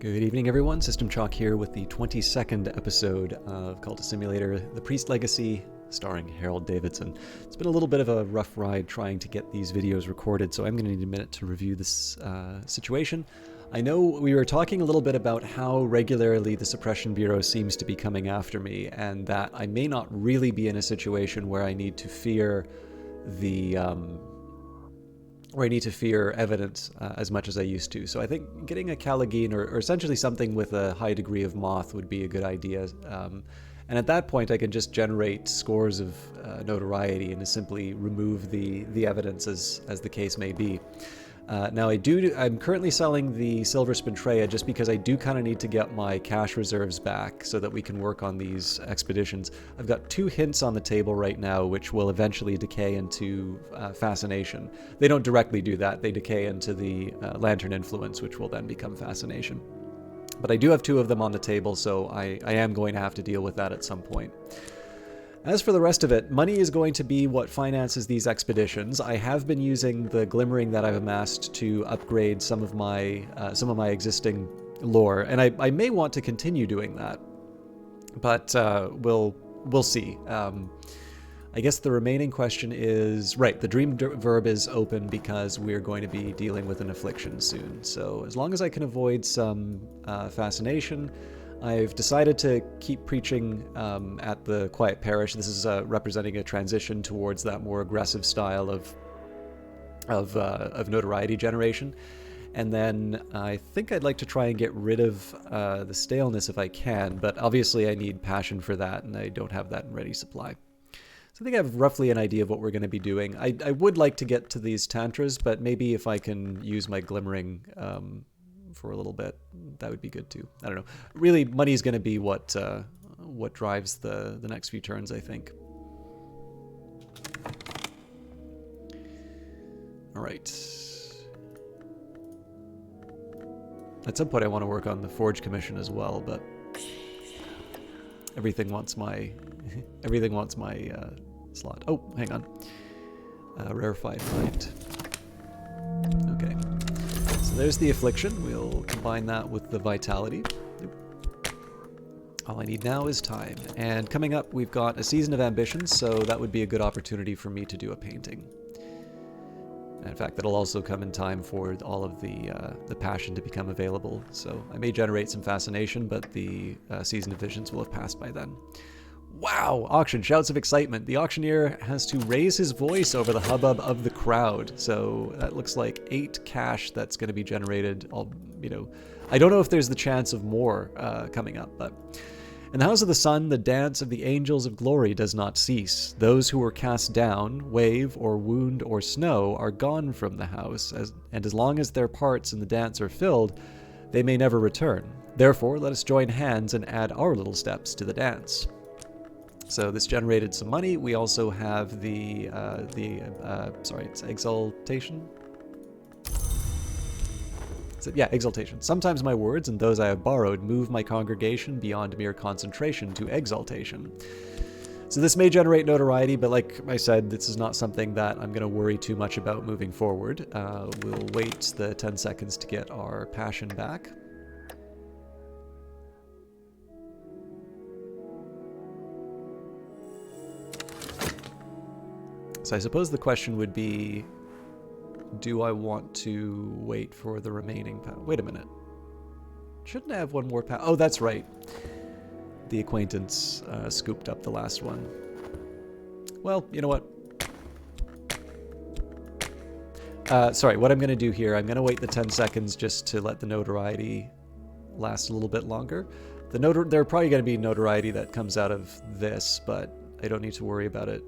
Good evening, everyone. System Chalk here with the 22nd episode of Cultist Simulator, The Priest Legacy, starring Harold Davidson. It's been a little bit of a rough ride trying to get these videos recorded, so I'm going to need a minute to review this situation. I know we were talking a little bit about how regularly the Suppression Bureau seems to be coming after me, and that I may not really be in a situation where I need to fear evidence as much as I used to. So I think getting a Callagine or essentially something with a high degree of moth would be a good idea. And at that point, I can just generate scores of notoriety and simply remove the evidence as the case may be. Now I'm currently selling the Silver Spintrea just because I do kind of need to get my cash reserves back so that we can work on these expeditions. I've got 2 hints on the table right now which will eventually decay into Fascination. They don't directly do that, they decay into the Lantern Influence, which will then become Fascination. But I do have 2 of them on the table, so I am going to have to deal with that at some point. As for the rest of it, money is going to be what finances these expeditions. I have been using the glimmering that I've amassed to upgrade some of my existing lore, and I may want to continue doing that, but we'll see. I guess the remaining question is, right, the dream verb is open because we're going to be dealing with an affliction soon. So as long as I can avoid some fascination, I've decided to keep preaching at the Quiet Parish. This is representing a transition towards that more aggressive style of notoriety generation. And then I think I'd like to try and get rid of the staleness if I can, but obviously I need passion for that, and I don't have that in ready supply. So I think I have roughly an idea of what we're going to be doing. I would like to get to these tantras, but maybe if I can use my glimmering for a little bit, that would be good too. I don't know. Really, money is going to be what drives the next few turns, I think. All right. At some point, I want to work on the Forge Commission as well, but everything wants my slot. Oh, hang on. Rarefied Mind. Okay. So there's the Affliction. We'll combine that with the Vitality. All I need now is time. And coming up, we've got a Season of Ambitions, so that would be a good opportunity for me to do a painting. And in fact, that'll also come in time for all of the passion to become available. So I may generate some fascination, but the Season of Visions will have passed by then. Wow! Auction. Shouts of excitement. The auctioneer has to raise his voice over the hubbub of the crowd. So that looks like 8 cash that's going to be generated. I don't know if there's the chance of more coming up, but... In the House of the Sun, the dance of the angels of glory does not cease. Those who were cast down, wave, or wound, or snow are gone from the house, and as long as their parts in the dance are filled, they may never return. Therefore, let us join hands and add our little steps to the dance. So this generated some money. We also have it's exaltation. So, yeah, exaltation. Sometimes my words and those I have borrowed move my congregation beyond mere concentration to exaltation. So this may generate notoriety, but like I said, this is not something that I'm going to worry too much about moving forward. We'll wait the 10 seconds to get our passion back. So I suppose the question would be, do I want to wait for the remaining power? Wait a minute. Shouldn't I have one more power? Oh, that's right. The acquaintance scooped up the last one. Well, you know what? Sorry, what I'm going to do here, I'm going to wait the 10 seconds just to let the notoriety last a little bit longer. There are probably going to be notoriety that comes out of this, but I don't need to worry about it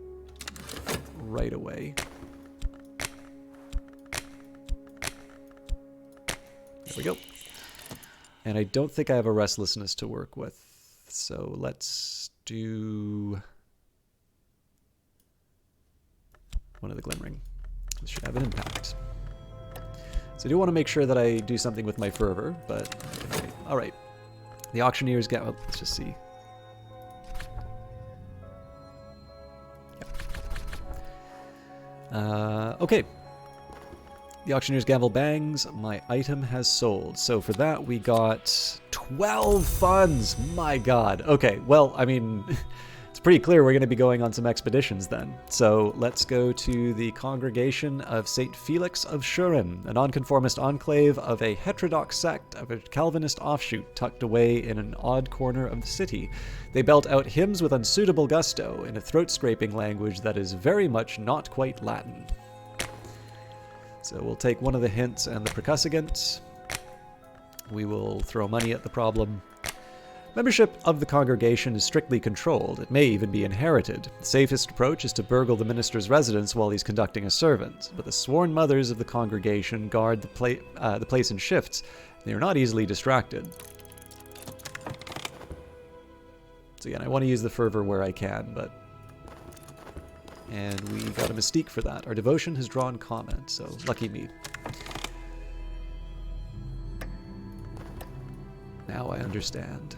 right away. There we go. And I don't think I have a restlessness to work with. So let's do one of the glimmering. This should have an impact. So I do want to make sure that I do something with my fervor, but I can wait. All right. The auctioneers get... Well, let's just see. Okay. The auctioneer's gavel bangs. My item has sold. So for that, we got 12 funds. My god. Okay, well, I mean, it's pretty clear we're going to be going on some expeditions then. So let's go to the congregation of St. Felix of Schuren, a nonconformist enclave of a heterodox sect of a Calvinist offshoot tucked away in an odd corner of the city. They belt out hymns with unsuitable gusto in a throat-scraping language that is very much not quite Latin. So we'll take one of the hints and the percussigant. We will throw money at the problem. Membership of the congregation is strictly controlled. It may even be inherited. The safest approach is to burgle the minister's residence while he's conducting a sermon. But the sworn mothers of the congregation guard the place in shifts. They are not easily distracted. So again, I want to use the fervor where I can, but... And we got a mystique for that. Our devotion has drawn comment, so lucky me. Now I understand.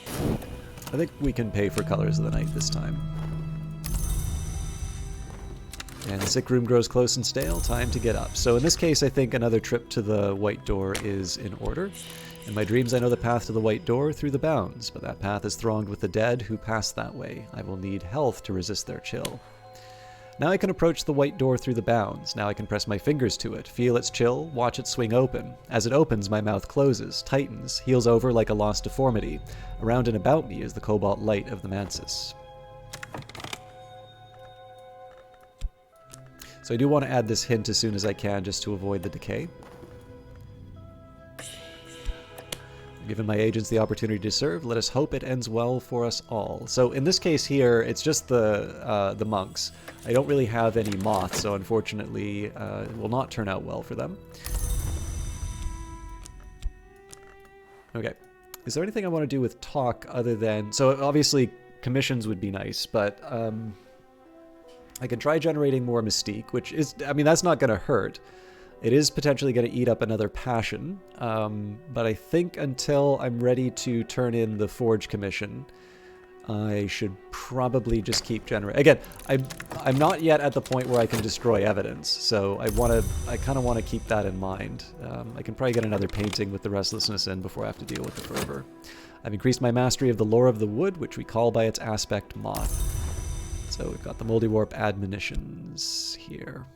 I think we can pay for colors of the night this time. And the sick room grows close and stale. Time to get up. So in this case, I think another trip to the White Door is in order. In my dreams, I know the path to the White Door through the bounds, but that path is thronged with the dead who pass that way. I will need health to resist their chill. Now I can approach the White Door through the bounds. Now I can press my fingers to it, feel its chill, watch it swing open. As it opens, my mouth closes, tightens, heals over like a lost deformity. Around and about me is the cobalt light of the mansis. So I do want to add this hint as soon as I can just to avoid the decay. Given my agents the opportunity to serve, let us hope it ends well for us all. So in this case here, it's just the monks. I don't really have any moths, so unfortunately it will not turn out well for them. Okay. Is there anything I want to do with talk other than... So obviously commissions would be nice, but I can try generating more mystique, which is... I mean, that's not going to hurt. It is potentially going to eat up another passion, but I think until I'm ready to turn in the Forge commission, I should probably just keep generating. Again, I'm not yet at the point where I can destroy evidence, so I kind of want to keep that in mind. I can probably get another painting with the Restlessness in before I have to deal with the Fervor. I've increased my mastery of the lore of the wood, which we call by its aspect moth. So we've got the Moldy Warp admonitions here.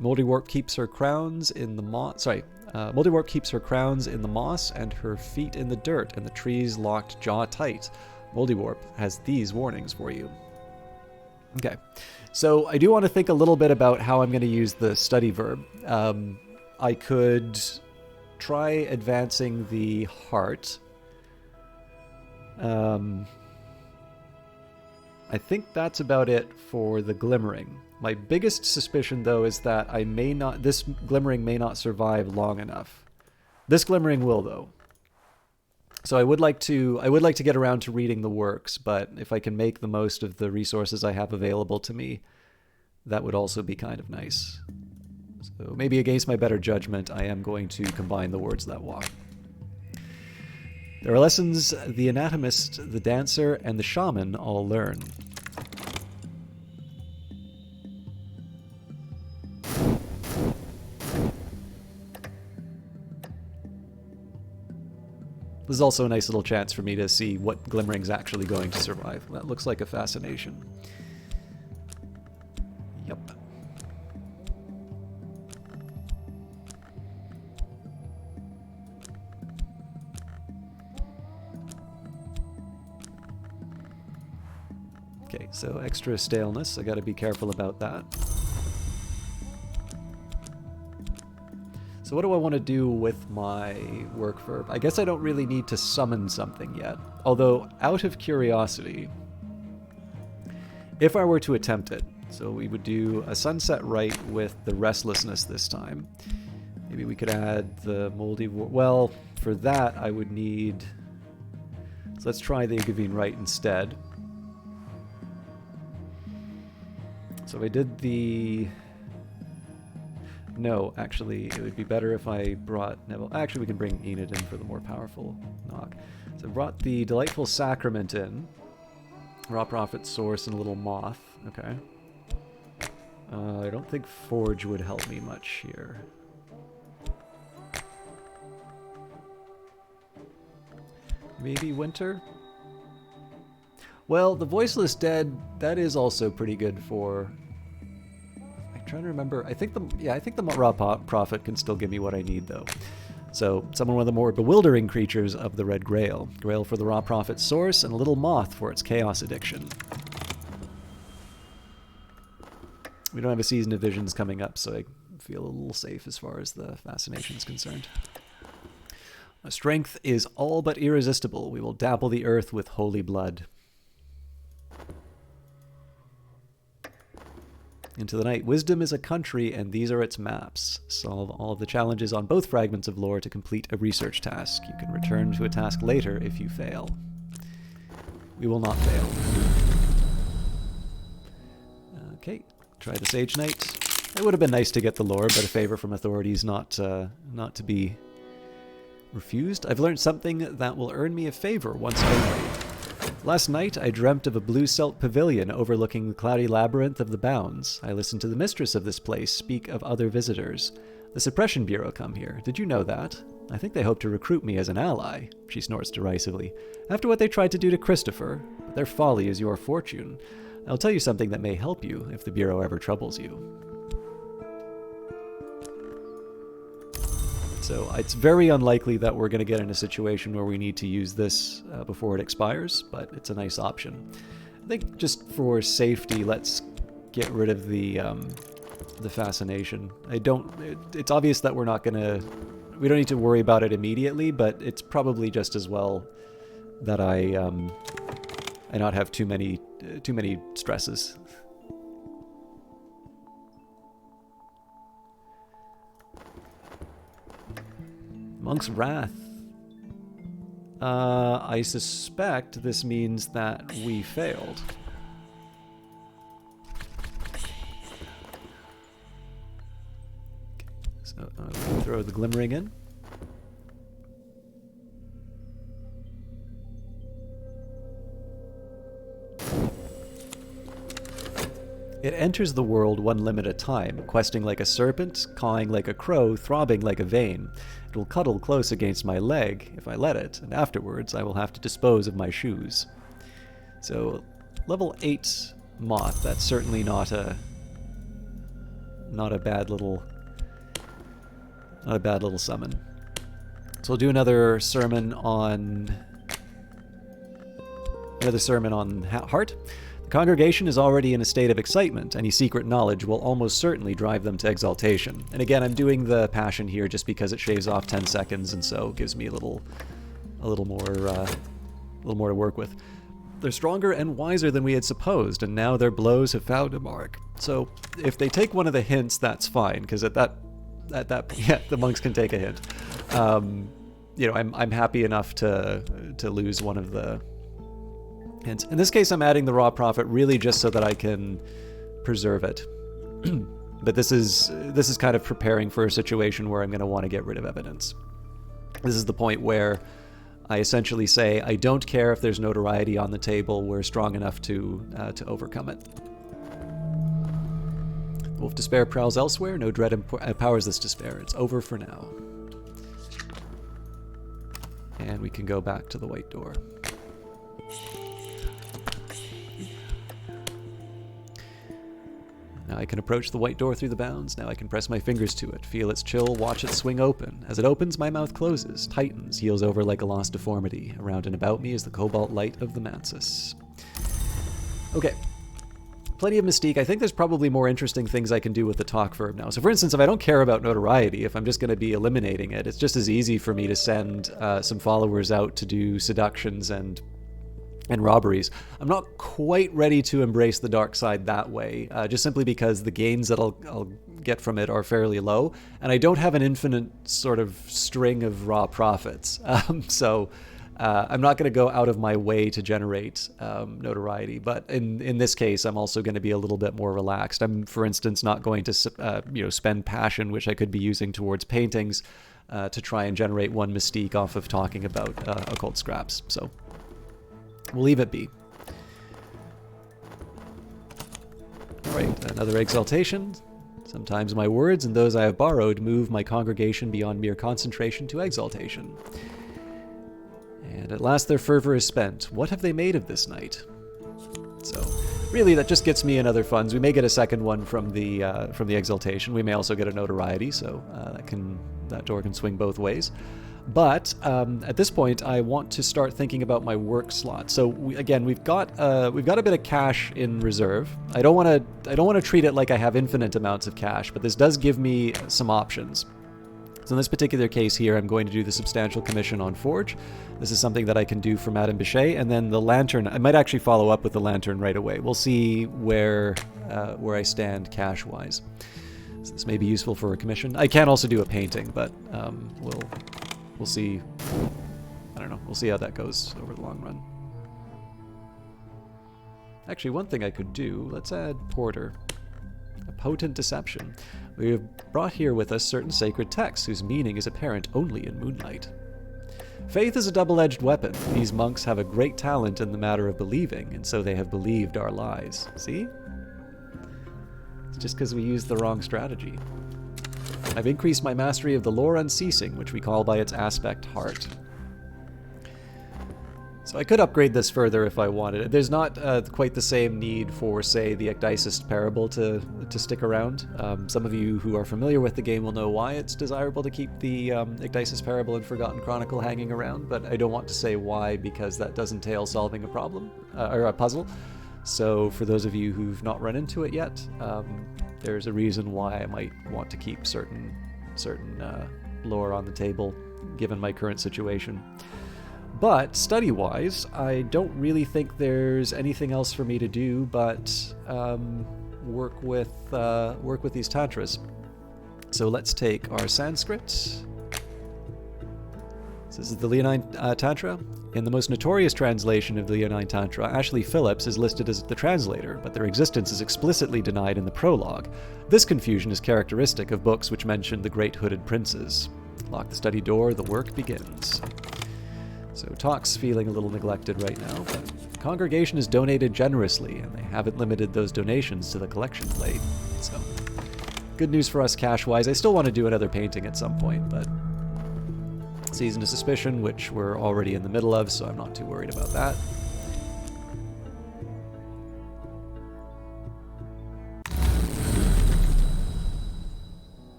Moldy Warp keeps her crowns in the moss. Moldy Warp keeps her crowns in the moss and her feet in the dirt, and the trees locked jaw tight. Moldy Warp has these warnings for you. Okay, so I do want to think a little bit about how I'm going to use the study verb. I could try advancing the heart. I think that's about it for the glimmering. My biggest suspicion, though, is that this glimmering may not survive long enough. This glimmering will, though. So I would like to get around to reading the works, but if I can make the most of the resources I have available to me, that would also be kind of nice. So maybe against my better judgment, I am going to combine the words that walk. There are lessons the anatomist, the dancer, and the shaman all learn. This is also a nice little chance for me to see what glimmering's actually going to survive. That looks like a fascination. Yep. Okay, so extra staleness. I gotta be careful about that. So what do I want to do with my work verb? I guess I don't really need to summon something yet. Although, out of curiosity, if I were to attempt it, so we would do a sunset rite with the restlessness this time. Maybe we could add the moldy... Well, for that I would need... So let's try the Igavine rite instead. So I did the... No, actually, it would be better if I brought Neville. Actually, we can bring Enid in for the more powerful knock. So I brought the Delightful Sacrament in. Raw Prophet, Source, and a little Moth. Okay. I don't think Forge would help me much here. Maybe Winter? Well, the Voiceless Dead, that is also pretty good for... I'm trying to remember. I think the Raw Prophet can still give me what I need, though. So, summon one of the more bewildering creatures of the Red Grail. Grail for the Raw Prophet's source, and a little moth for its chaos addiction. We don't have a Season of Visions coming up, so I feel a little safe as far as the fascination is concerned. Our strength is all but irresistible. We will dabble the earth with holy blood. Into the night. Wisdom is a country, and these are its maps. Solve all of the challenges on both fragments of lore to complete a research task. You can return to a task later if you fail. We will not fail. Okay, try the Sage Knight. It would have been nice to get the lore, but a favor from authorities not to be refused. I've learned something that will earn me a favor once only. Last night, I dreamt of a blue silk pavilion overlooking the cloudy labyrinth of the Bounds. I listened to the mistress of this place speak of other visitors. The Suppression Bureau come here. Did you know that? I think they hope to recruit me as an ally, she snorts derisively. After what they tried to do to Christopher, but their folly is your fortune. I'll tell you something that may help you if the Bureau ever troubles you. So it's very unlikely that we're going to get in a situation where we need to use this before it expires, but it's a nice option. I think just for safety, let's get rid of the fascination. It's obvious that we don't need to worry about it immediately, but it's probably just as well that I not have too many stresses. Monk's Wrath. I suspect this means that we failed. So throw the Glimmering in. It enters the world one limb at a time, questing like a serpent, cawing like a crow, throbbing like a vein. It will cuddle close against my leg, if I let it, and afterwards I will have to dispose of my shoes. So, level 8 Moth, that's certainly not a bad little summon. So we'll do another sermon on Heart. The congregation is already in a state of excitement. Any secret knowledge will almost certainly drive them to exaltation. And again, I'm doing the passion here just because it shaves off 10 seconds, and so gives me a little more to work with. They're stronger and wiser than we had supposed, and now their blows have found a mark. So if they take one of the hints, that's fine, because at that the monks can take a hint. I'm happy enough to lose one of the hints. In this case, I'm adding the Raw Prophet really just so that I can preserve it. But this is kind of preparing for a situation where I'm going to want to get rid of evidence. This is the point where I essentially say, I don't care if there's notoriety on the table, we're strong enough to overcome it. Wolf Despair prowls elsewhere, no dread empowers this despair. It's over for now. And we can go back to the White Door. Now I can approach the White Door through the Bounds. Now I can press my fingers to it, feel its chill, watch it swing open. As it opens, my mouth closes, tightens, heals over like a lost deformity. Around and about me is the cobalt light of the Mansis. Okay. Plenty of mystique. I think there's probably more interesting things I can do with the talk verb now. So for instance, if I don't care about notoriety, if I'm just going to be eliminating it, it's just as easy for me to send some followers out to do seductions and robberies. I'm not quite ready to embrace the dark side that way, just simply because the gains that I'll get from it are fairly low, and I don't have an infinite sort of string of raw profits. So I'm not going to go out of my way to generate notoriety, but in this case, I'm also going to be a little bit more relaxed. I'm, for instance, not going to spend passion, which I could be using towards paintings, to try and generate one mystique off of talking about occult scraps. So we'll leave it be. Right, another exaltation. Sometimes my words and those I have borrowed move my congregation beyond mere concentration to exaltation. And at last their fervor is spent. What have they made of this night? So, really, that just gets me another funds. We may get a second one from the exaltation. We may also get a notoriety, so that door can swing both ways. But at this point, I want to start thinking about my work slot. So we've got a bit of cash in reserve. I don't want to treat it like I have infinite amounts of cash, but this does give me some options. So in this particular case here, I'm going to do the substantial commission on Forge. This is something that I can do for Madame Bichet, and then the lantern. I might actually follow up with the lantern right away. We'll see where I stand cash-wise. So this may be useful for a commission. I can also do a painting, but we'll see. I don't know. We'll see how that goes over the long run. Actually, one thing I could do, let's add Porter. A potent deception. We have brought here with us certain sacred texts whose meaning is apparent only in moonlight. Faith is a double-edged weapon. These monks have a great talent in the matter of believing, and so they have believed our lies. See? It's just because we used the wrong strategy. I've increased my mastery of the lore unceasing, which we call by its aspect heart. So I could upgrade this further if I wanted. There's not quite the same need for, say, the Ecdicist parable to stick around. Some of you who are familiar with the game will know why it's desirable to keep the Ecdicist parable and Forgotten Chronicle hanging around, but I don't want to say why because that does entail solving a problem, or a puzzle. So for those of you who've not run into it yet, there's a reason why I might want to keep certain lore on the table, given my current situation. But study-wise, I don't really think there's anything else for me to do but work with these tantras. So let's take our Sanskrit. This is the Leonine Tantra. In the most notorious translation of the Leonine Tantra, Ashley Phillips is listed as the translator, but their existence is explicitly denied in the prologue. This confusion is characteristic of books which mention the great hooded princes. Lock the study door, the work begins. So Talk's feeling a little neglected right now, but the congregation has donated generously, and they haven't limited those donations to the collection plate. So, good news for us cash-wise. I still want to do another painting at some point, but Season of Suspicion, which we're already in the middle of, so I'm not too worried about that.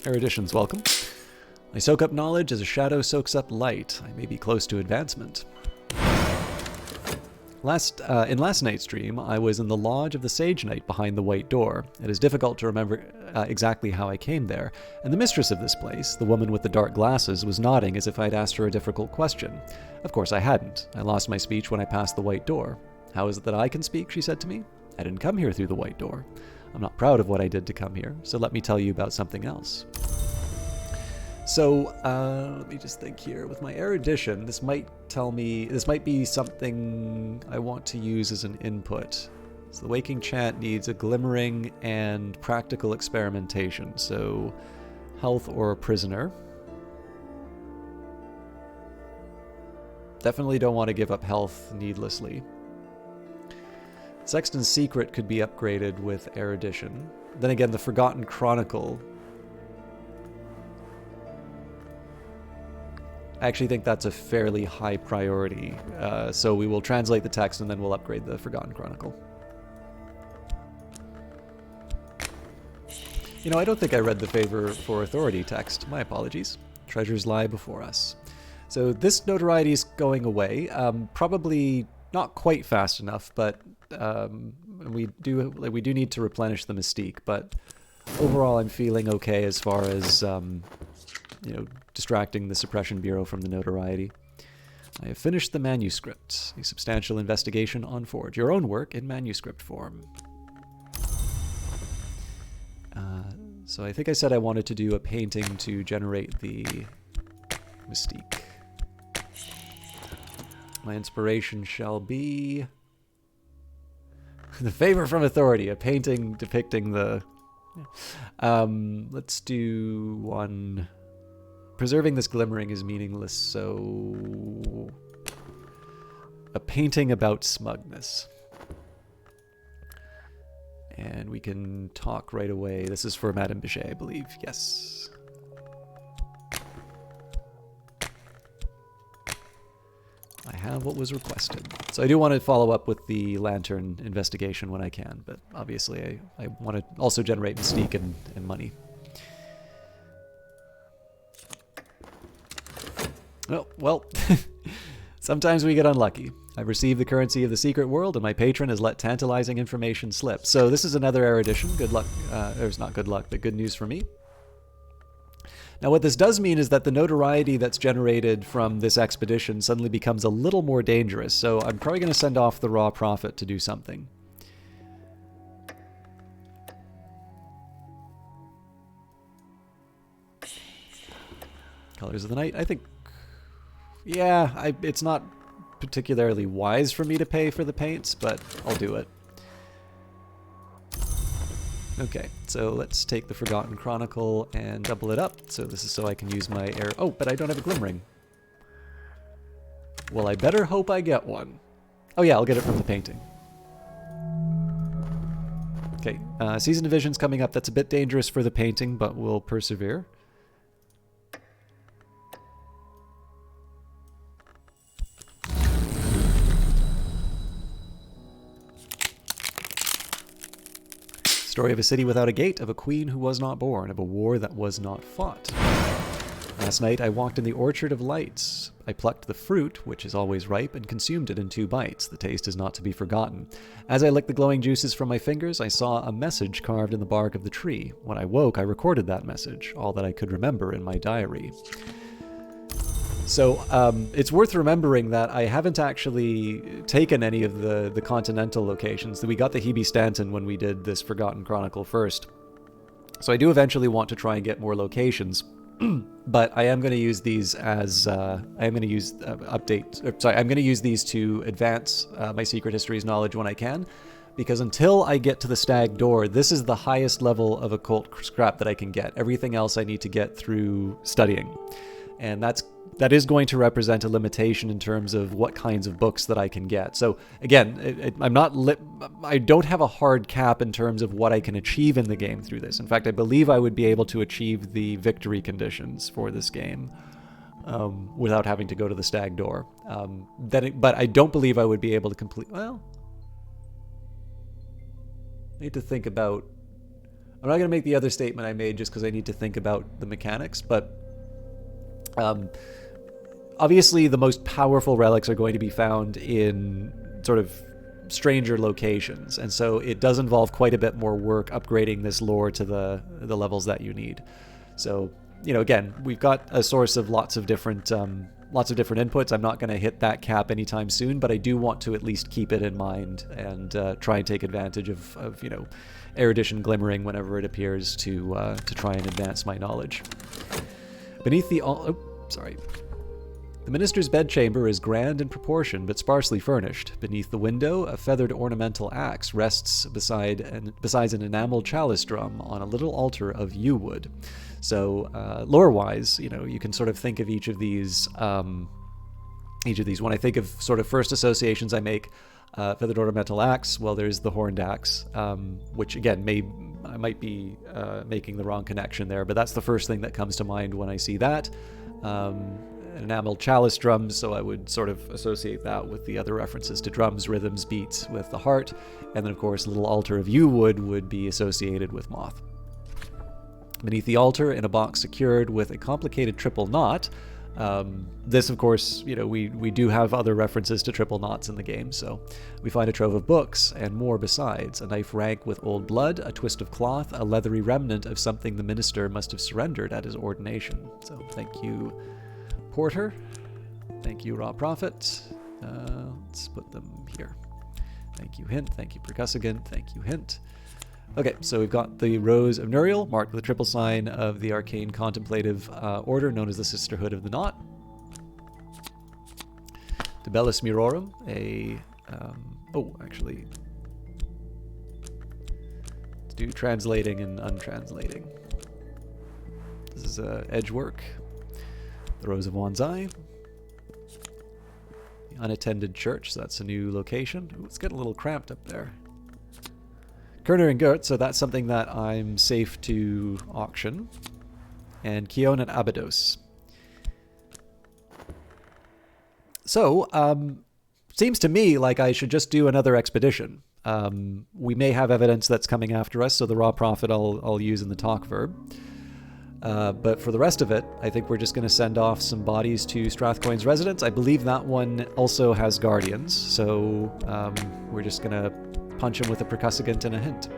Eruditions, welcome. I soak up knowledge as a shadow soaks up light. I may be close to advancement. In last night's dream, I was in the lodge of the Sage Knight behind the White Door. It is difficult to remember exactly how I came there, and the mistress of this place, the woman with the dark glasses, was nodding as if I'd asked her a difficult question. Of course I hadn't. I lost my speech when I passed the White Door. How is it that I can speak, she said to me. I didn't come here through the White Door. I'm not proud of what I did to come here, so let me tell you about something else. So, let me just think here. With my erudition, this might be something I want to use as an input. So the Waking Chant needs a glimmering and practical experimentation. So, health or a prisoner. Definitely don't want to give up health needlessly. Sexton's Secret could be upgraded with erudition. Then again, the Forgotten Chronicle. I actually think that's a fairly high priority. So we will translate the text and then we'll upgrade the Forgotten Chronicle. You know, I don't think I read the Favor for Authority text. My apologies. Treasures lie before us. So this notoriety is going away. Probably not quite fast enough, but we do need to replenish the mystique. But overall, I'm feeling okay as far as distracting the Suppression Bureau from the notoriety. I have finished the manuscript, a substantial investigation on Forge. Your own work in manuscript form. So I think I said I wanted to do a painting to generate the mystique. My inspiration shall be the Favor from Authority, a painting depicting the... let's do one... Preserving this glimmering is meaningless, so... A painting about smugness. And we can talk right away. This is for Madame Bichet, I believe. Yes. I have what was requested. So I do want to follow up with the lantern investigation when I can, but obviously I want to also generate mystique and money. Oh, well, sometimes we get unlucky. I've received the currency of the secret world, and my patron has let tantalizing information slip. So this is another erudition. Good luck. There's not good luck, but good news for me. Now, what this does mean is that the notoriety that's generated from this expedition suddenly becomes a little more dangerous. So I'm probably going to send off the Raw Prophet to do something. Colors of the Night. I think, yeah, it's not particularly wise for me to pay for the paints, but I'll do it. Okay, so let's take the Forgotten Chronicle and double it up. So this is so I can use my air. Oh, but I don't have a glimmering. Well, I better hope I get one. Oh yeah, I'll get it from the painting. Okay, Season of Vision's coming up. That's a bit dangerous for the painting, but we'll persevere. Story of a city without a gate, of a queen who was not born, of a war that was not fought. Last night I walked in the orchard of lights. I plucked the fruit, which is always ripe, and consumed it in 2 bites. The taste is not to be forgotten. As I licked the glowing juices from my fingers, I saw a message carved in the bark of the tree. When I woke, I recorded that message, all that I could remember in my diary. So it's worth remembering that I haven't actually taken any of the continental locations. We got the Hebe Stanton when we did this Forgotten Chronicle first. So I do eventually want to try and get more locations, but I am going to use these as I'm going to use I'm going to use these to advance my Secret Histories knowledge when I can, because until I get to the Stag Door, this is the highest level of occult scrap that I can get. Everything else I need to get through studying, and that is going to represent a limitation in terms of what kinds of books that I can get. So again, I don't have a hard cap in terms of what I can achieve in the game through this. In fact, I believe I would be able to achieve the victory conditions for this game without having to go to the Stag Door. But I don't believe I would be able to complete. Well, I need to think about. I'm not going to make the other statement I made just because I need to think about the mechanics, but. Obviously, the most powerful relics are going to be found in sort of stranger locations, and so it does involve quite a bit more work upgrading this lore to the levels that you need. So, you know, again, we've got a source of lots of different inputs. I'm not going to hit that cap anytime soon, but I do want to at least keep it in mind and try and take advantage of you know, erudition glimmering whenever it appears to try and advance my knowledge. Beneath the The minister's bedchamber is grand in proportion, but sparsely furnished. Beneath the window, a feathered ornamental axe rests besides an enameled chalice drum on a little altar of yew wood. So, lore-wise, you know, you can sort of think of each of these. When I think of sort of first associations I make, feathered ornamental axe. Well, there's the horned axe, which again I might be making the wrong connection there, but that's the first thing that comes to mind when I see that. Enameled chalice drums, so I would sort of associate that with the other references to drums, rhythms, beats with the heart, and then of course a little altar of yew wood would be associated with moth. Beneath the altar, in a box secured with a complicated triple knot, this of course, you know, we do have other references to triple knots in the game, so we find a trove of books and more besides, a knife rank with old blood, a twist of cloth, a leathery remnant of something the minister must have surrendered at his ordination. So thank you, Porter. Thank you, Raw Prophet. Let's put them here. Thank you, Hint. Thank you, Percussigan. Thank you, Hint. Okay, so we've got the Rose of Nuriel, marked with the triple sign of the arcane contemplative order known as the Sisterhood of the Knot. De Bellis Murorum, actually, let's do translating and untranslating. This is edge work. The Rose of Wanzai, the unattended church, so that's a new location. Ooh, it's getting a little cramped up there. Kerner and Gert, so that's something that I'm safe to auction. And Kion and Abydos. So, seems to me like I should just do another expedition. We may have evidence that's coming after us, so the raw prophet I'll use in the talk verb. But for the rest of it, I think we're just going to send off some bodies to Strathcoin's residence. I believe that one also has guardians, so we're just going to punch him with a percussagant and a hint.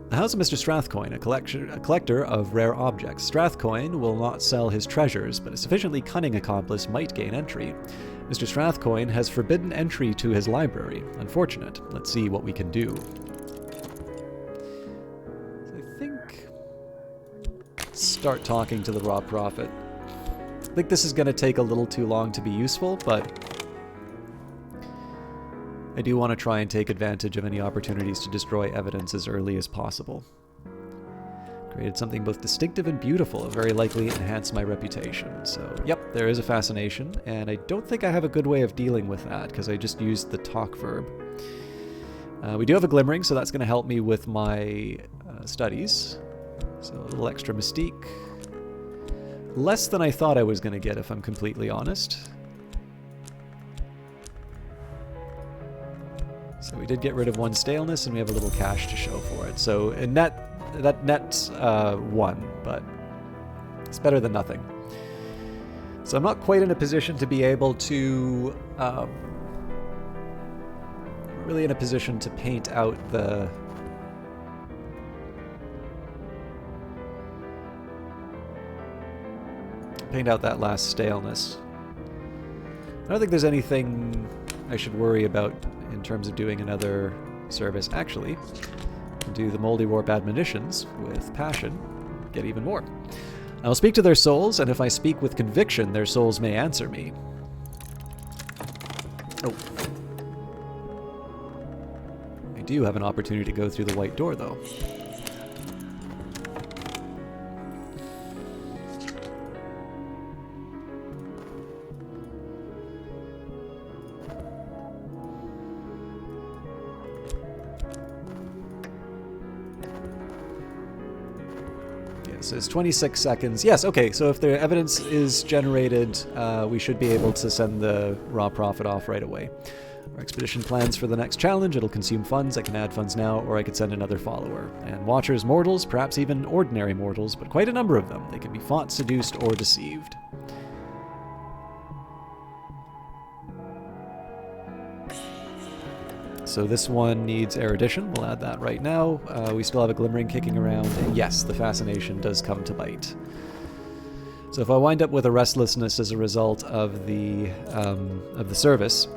The House of Mr. Strathcoin, a collector of rare objects. Strathcoin will not sell his treasures, but a sufficiently cunning accomplice might gain entry. Mr. Strathcoin has forbidden entry to his library. Unfortunate. Let's see what we can do. Start talking to the raw prophet. I think this is going to take a little too long to be useful, but I do want to try and take advantage of any opportunities to destroy evidence as early as possible. Created something both distinctive and beautiful, very likely enhance my reputation. So, yep, there is a fascination, and I don't think I have a good way of dealing with that, because I just used the talk verb. We do have a glimmering, so that's going to help me with my studies. So a little extra mystique. Less than I thought I was going to get, if I'm completely honest. So we did get rid of one staleness, and we have a little cash to show for it. So in that net's 1, but it's better than nothing. So I'm not quite in a position to be able to... really in a position to paint out the... paint out that last staleness. I don't think there's anything I should worry about in terms of doing another service. Actually, do the Moldy Warp admonitions with passion, get even more. I will speak to their souls, and if I speak with conviction, their souls may answer me. Oh. I do have an opportunity to go through the white door, though. So it's 26 seconds. Yes, okay, so if the evidence is generated, we should be able to send the raw prophet off right away. Our expedition plans for the next challenge. It'll consume funds. I can add funds now, or I could send another follower. And watchers, mortals, perhaps even ordinary mortals, but quite a number of them. They can be fought, seduced, or deceived. So this one needs erudition. We'll add that right now. We still have a glimmering kicking around. And yes, the fascination does come to bite. So if I wind up with a restlessness as a result of the service,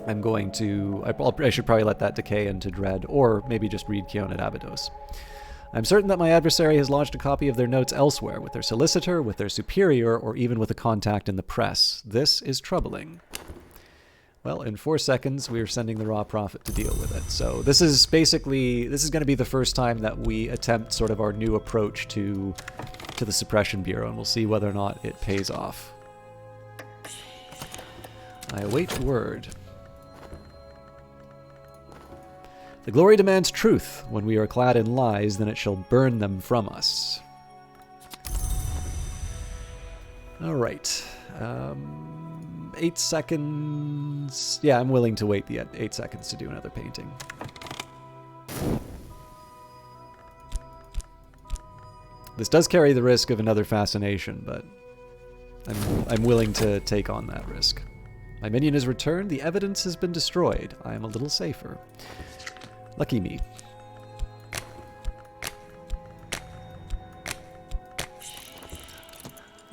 I'm going to... I should probably let that decay into dread, or maybe just read Kion and Abydos. I'm certain that my adversary has lodged a copy of their notes elsewhere, with their solicitor, with their superior, or even with a contact in the press. This is troubling. Well, in 4 seconds, we are sending the raw prophet to deal with it. So this is basically, this is going to be the first time that we attempt sort of our new approach to the Suppression Bureau, and we'll see whether or not it pays off. I await word. The glory demands truth. When we are clad in lies, then it shall burn them from us. All right. 8 seconds. Yeah, I'm willing to wait the 8 seconds to do another painting. This does carry the risk of another fascination, but I'm willing to take on that risk. My minion is returned. The evidence has been destroyed. I am a little safer. Lucky me.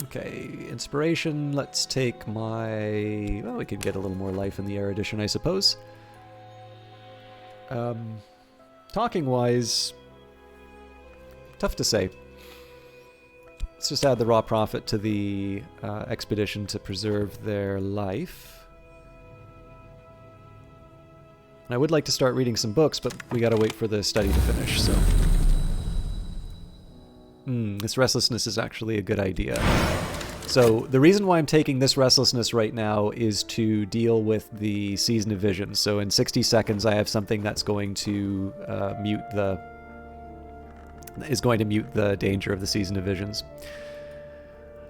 Okay, inspiration, let's take my... Well, we can get a little more life in the erudition, I suppose. Talking-wise, tough to say. Let's just add the raw prophet to the expedition to preserve their life. I would like to start reading some books, but we gotta wait for the study to finish, so... This restlessness is actually a good idea. So the reason why I'm taking this restlessness right now is to deal with the Season of Vision. So in 60 seconds, I have something that's going to mute the danger of the Season of Visions.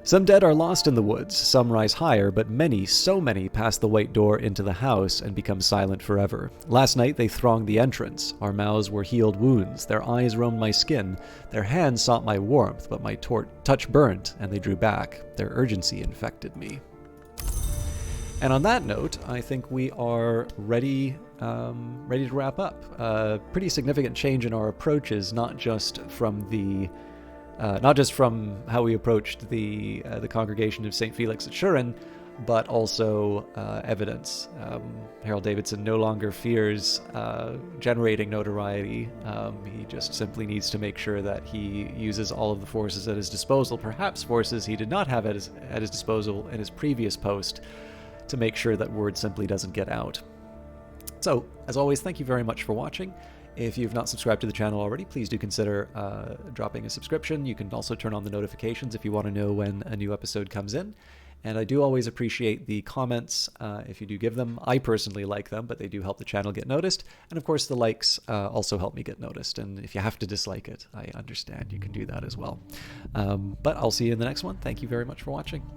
Some dead are lost in the woods, some rise higher, but many, so many, pass the white door into the house and become silent forever. Last night they thronged the entrance. Our mouths were healed wounds, their eyes roamed my skin, their hands sought my warmth, but my touch burnt, and they drew back. Their urgency infected me. And on that note, I think we are ready to wrap up. Pretty significant change in our approaches, not just from how we approached the congregation of St. Felix at Schuren, but also evidence. Harold Davidson no longer fears generating notoriety. He just simply needs to make sure that he uses all of the forces at his disposal, perhaps forces he did not have at his disposal in his previous post, to make sure that word simply doesn't get out. So, as always, thank you very much for watching. If you've not subscribed to the channel already, please do consider dropping a subscription. You can also turn on the notifications if you want to know when a new episode comes in. And I do always appreciate the comments if you do give them. I personally like them, but they do help the channel get noticed. And of course, the likes also help me get noticed. And if you have to dislike it, I understand. You can do that as well. But I'll see you in the next one. Thank you very much for watching.